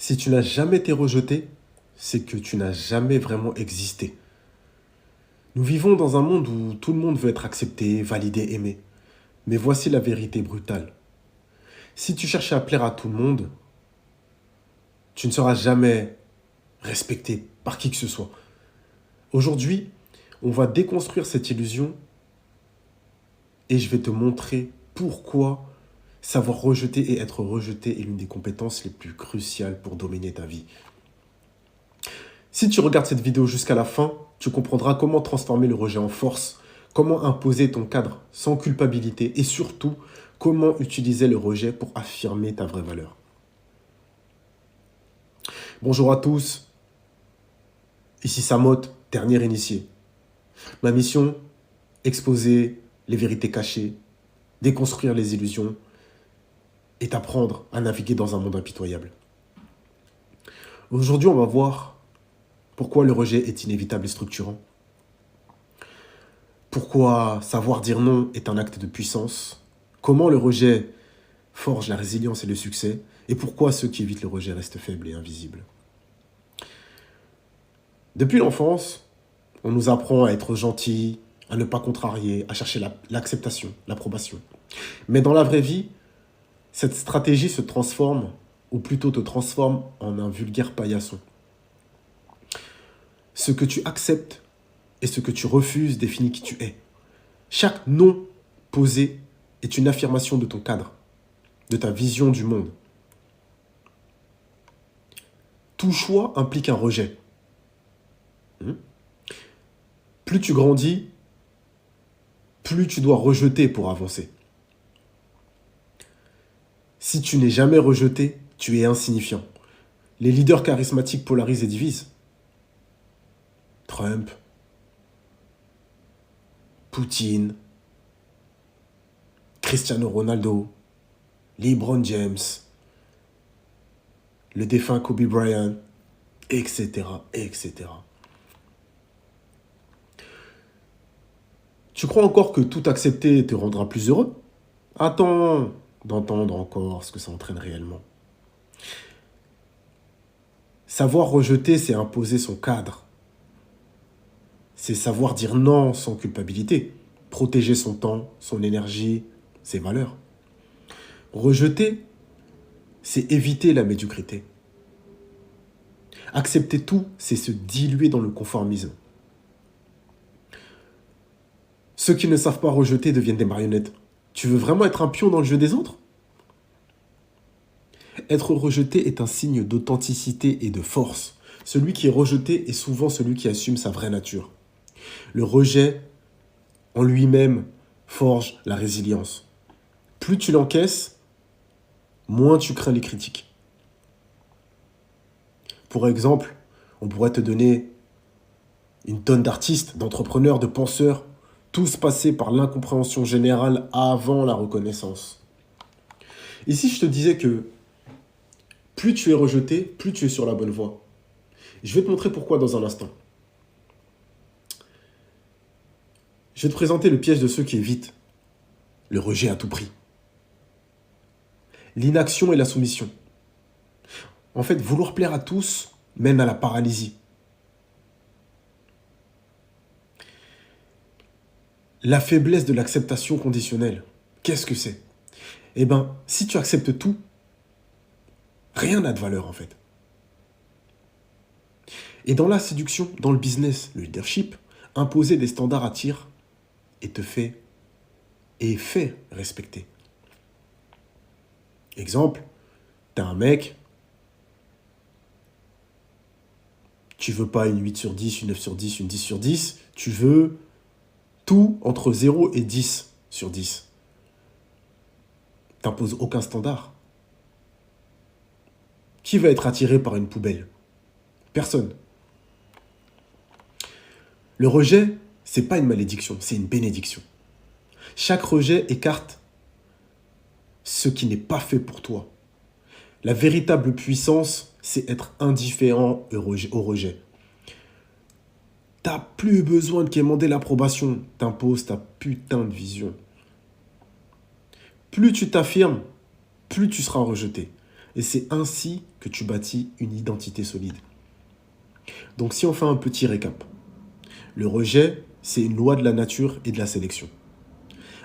Si tu n'as jamais été rejeté, c'est que tu n'as jamais vraiment existé. Nous vivons dans un monde où tout le monde veut être accepté, validé, aimé. Mais voici la vérité brutale. Si tu cherches à plaire à tout le monde, tu ne seras jamais respecté par qui que ce soit. Aujourd'hui, on va déconstruire cette illusion et je vais te montrer pourquoi savoir rejeter et être rejeté est l'une des compétences les plus cruciales pour dominer ta vie. Si tu regardes cette vidéo jusqu'à la fin, tu comprendras comment transformer le rejet en force, comment imposer ton cadre sans culpabilité et surtout, comment utiliser le rejet pour affirmer ta vraie valeur. Bonjour à tous, ici Samot, dernier initié. Ma mission, exposer les vérités cachées, déconstruire les illusions et t'apprendre à naviguer dans un monde impitoyable. Aujourd'hui, on va voir pourquoi le rejet est inévitable et structurant. Pourquoi savoir dire non est un acte de puissance. Comment le rejet forge la résilience et le succès. Et pourquoi ceux qui évitent le rejet restent faibles et invisibles. Depuis l'enfance, on nous apprend à être gentil, à ne pas contrarier, à chercher l'acceptation, l'approbation. Mais dans la vraie vie, cette stratégie se transforme, ou plutôt te transforme en un vulgaire paillasson. Ce que tu acceptes et ce que tu refuses définit qui tu es. Chaque non posé est une affirmation de ton cadre, de ta vision du monde. Tout choix implique un rejet. Plus tu grandis, plus tu dois rejeter pour avancer. Si tu n'es jamais rejeté, tu es insignifiant. Les leaders charismatiques polarisent et divisent. Trump, Poutine, Cristiano Ronaldo, LeBron James, le défunt Kobe Bryant, etc., etc. Tu crois encore que tout accepter te rendra plus heureux? Attends d'entendre encore ce que ça entraîne réellement. Savoir rejeter, c'est imposer son cadre. C'est savoir dire non sans culpabilité, protéger son temps, son énergie, ses valeurs. Rejeter, c'est éviter la médiocrité. Accepter tout, c'est se diluer dans le conformisme. Ceux qui ne savent pas rejeter deviennent des marionnettes. Tu veux vraiment être un pion dans le jeu des autres? Être rejeté est un signe d'authenticité et de force. Celui qui est rejeté est souvent celui qui assume sa vraie nature. Le rejet, en lui-même, forge la résilience. Plus tu l'encaisses, moins tu crains les critiques. Pour exemple, on pourrait te donner une tonne d'artistes, d'entrepreneurs, de penseurs, tous passés par l'incompréhension générale avant la reconnaissance. Ici, je te disais que plus tu es rejeté, plus tu es sur la bonne voie. Je vais te montrer pourquoi dans un instant. Je vais te présenter le piège de ceux qui évitent le rejet à tout prix. L'inaction et la soumission. En fait, vouloir plaire à tous mène à la paralysie. La faiblesse de l'acceptation conditionnelle. Qu'est-ce que c'est? Eh bien, si tu acceptes tout, rien n'a de valeur en fait. Et dans la séduction, dans le business, le leadership, imposer des standards attire et te fait respecter. Exemple, t'es un mec, tu veux pas une 8 sur 10, une 9 sur 10, une 10 sur 10, tu veux tout entre 0 et 10 sur 10. T'imposes aucun standard. Qui va être attiré par une poubelle? Personne. Le rejet, c'est pas une malédiction, c'est une bénédiction. Chaque rejet écarte ce qui n'est pas fait pour toi. La véritable puissance, c'est être indifférent au rejet. T'as plus besoin de quémander l'approbation, t'imposes ta putain de vision. Plus tu t'affirmes, plus tu seras rejeté. Et c'est ainsi que tu bâtis une identité solide. Donc si on fait un petit récap, le rejet, c'est une loi de la nature et de la sélection.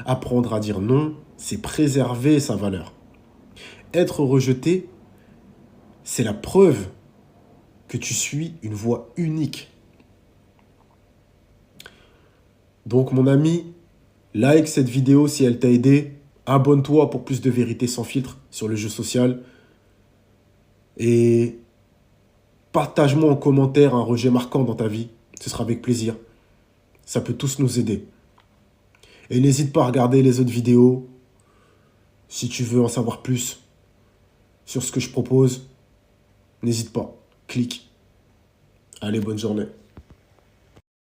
Apprendre à dire non, c'est préserver sa valeur. Être rejeté, c'est la preuve que tu suis une voie unique. Donc mon ami, like cette vidéo si elle t'a aidé. Abonne-toi pour plus de vérité sans filtre sur le jeu social. Et partage-moi en commentaire un rejet marquant dans ta vie. Ce sera avec plaisir. Ça peut tous nous aider. Et n'hésite pas à regarder les autres vidéos si tu veux en savoir plus sur ce que je propose. N'hésite pas. Clique. Allez, bonne journée.